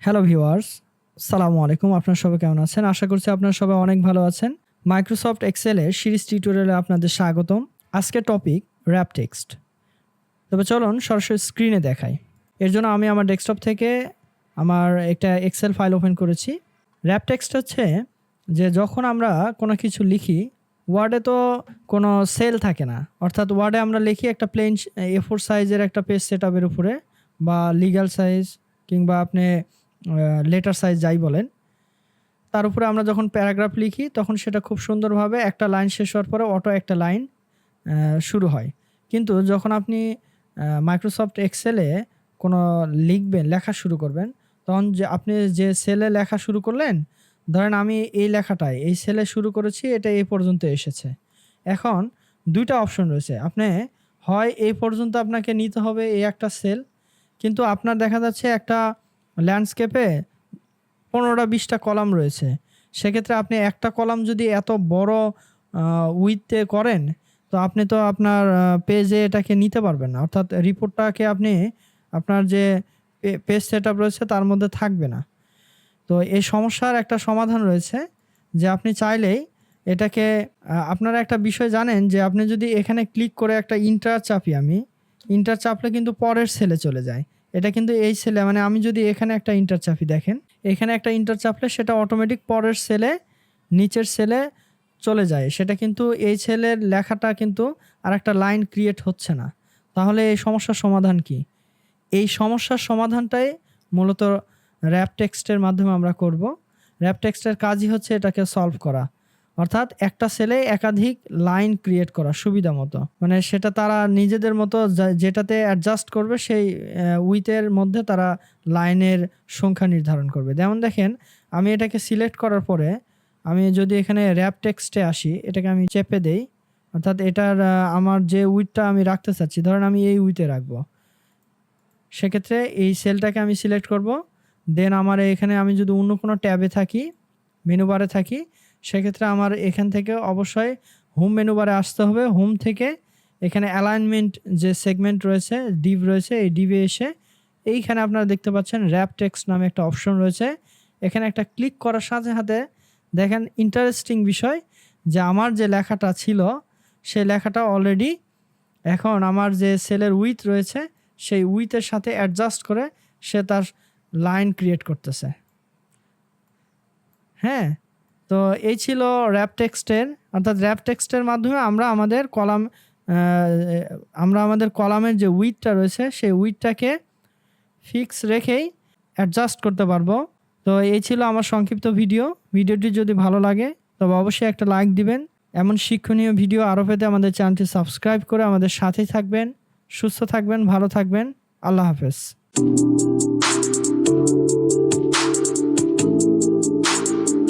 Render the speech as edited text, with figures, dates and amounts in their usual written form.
Hello viewers, আসসালামু আলাইকুম। আপনারা সবাই কেমন আছেন? আশা করছি আপনারা সবাই অনেক ভালো আছেন। মাইক্রোসফট এক্সেলের সিরিজ টিউটোরিয়ালে আপনাদের স্বাগতম। আজকের টপিক র‍্যাপ টেক্সট। তবে চলুন সরাসরি স্ক্রিনে দেখাই। এর জন্য আমি আমার ডেস্কটপ থেকে আমার একটা এক্সেল ফাইল ওপেন করেছি। র‍্যাপ টেক্সট হচ্ছে যে যখন আমরা কোনো কিছু লিখি, ওয়ার্ডে তো কোনো সেল থাকে না। অর্থাৎ ওয়ার্ডে আমরা লিখি একটা প্লেন A4 সাইজের একটা পেজ সেটআপের উপরে, বা লিগ্যাল সাইজ কিংবা আপনি লেটার সাইজ যাই বলেন, তার উপরে আমরা যখন প্যারাগ্রাফ লিখি তখন সেটা খুব সুন্দরভাবে একটা লাইন শেষ হওয়ার পরে অটো একটা লাইন শুরু হয়। কিন্তু যখন আপনি মাইক্রোসফট এক্সেলে কোনো লিখবেন, লেখা শুরু করবেন, তখন যে আপনি যে সেলে লেখা শুরু করলেন, ধরেন আমি এই লেখাটায় এই সেলে শুরু করেছি, এটা এই পর্যন্ত এসেছে। এখন ২ টা অপশন রয়েছে। আপনি হয় এই পর্যন্ত আপনাকে নিতে হবে এই একটা সেল, কিন্তু আপনার দেখা যাচ্ছে একটা ল্যান্ডস্কেপে ১৫টা ২০টা কলাম রয়েছে। সেক্ষেত্রে আপনি একটা কলাম যদি এত বড় উইডথে করেন, তো আপনি তো আপনার পেজে এটাকে নিতে পারবেন না। অর্থাৎ রিপোর্টটাকে আপনি আপনার যে পেজ সেটআপ রয়েছে তার মধ্যে থাকবে না। তো এই সমস্যার একটা সমাধান রয়েছে যে আপনি চাইলেই এটাকে আপনারা একটা বিষয় জানেন যে আপনি যদি এখানে ক্লিক করে একটা ইন্টার চাপি, ইন্টার চাপলে কিন্তু পরের সেলে চলে যায়। এটা কিন্তু এই সেলে, মানে আমি যদি এখানে একটা ইন্টার চাপি, দেখেন এখানে একটা ইন্টার চাপলে সেটা অটোমেটিক পরের সেলে, নিচের সেলে চলে যায়। সেটা কিন্তু এই সেলের লেখাটা কিন্তু আর একটা লাইন ক্রিয়েট হচ্ছে না। তাহলে এই সমস্যার সমাধান কি? এই সমস্যার সমাধানটাই মূলত র‍্যাপ টেক্সটের মাধ্যমে আমরা করব। র‍্যাপ টেক্সটের কাজই হচ্ছে এটাকে সলভ করা। অর্থাৎ একটা সেলে একাধিক লাইন ক্রিয়েট করা সুবিধা মতো। মানে সেটা তারা নিজেদের মতো যেটাতে অ্যাডজাস্ট করবে সেই উইথের মধ্যে তারা লাইনের সংখ্যা নির্ধারণ করবে। যেমন দেখেন, আমি এটাকে সিলেক্ট করার পরে আমি যদি এখানে র‍্যাপ টেক্সটে আসি, এটাকে আমি চেপে দেই, অর্থাৎ এটার আমার যে উইথটা আমি রাখতে চাচ্ছি, ধরেন আমি এই উইথে রাখবো। সেক্ষেত্রে এই সেলটাকে আমি সিলেক্ট করব। দেন আমার এখানে আমি যদি অন্য কোনো ট্যাবে থাকি, মেনু বারে থাকি, সেক্ষেত্রে আমার এখান থেকে অবশ্যই হোম মেনু বারে আসতে হবে। হোম থেকে এখানে অ্যালাইনমেন্ট যে সেগমেন্ট রয়েছে, ডিভ রয়েছে, এই ডিভে এসে এইখানে আপনারা দেখতে পাচ্ছেন র‍্যাপ টেক্সট নামে একটা অপশন রয়েছে। এখানে একটা ক্লিক করার সাথে সাথে দেখেন ইন্টারেস্টিং বিষয় যে আমার যে লেখাটা ছিল সেই লেখাটা অলরেডি এখন আমার যে সেলের উইথ রয়েছে সেই উইথের সাথে অ্যাডজাস্ট করে সে তার লাইন ক্রিয়েট করতেছে। হ্যাঁ, তো এই ছিল র‍্যাপ টেক্সটের, অর্থাৎ র‍্যাপ টেক্সটের মাধ্যমে আমরা আমাদের কলামের যে উইথটা রয়েছে সেই উইথটাকে ফিক্স রেখেই অ্যাডজাস্ট করতে পারবো। তো এই ছিল আমার সংক্ষিপ্ত ভিডিও। ভিডিওটি যদি ভালো লাগে তবে অবশ্যই একটা লাইক দিবেন। এমন শিক্ষণীয় ভিডিও আরও পেতে আমাদের চ্যানেলটি সাবস্ক্রাইব করে আমাদের সাথেই থাকবেন। সুস্থ থাকবেন, ভালো থাকবেন। আল্লাহ হাফেজ।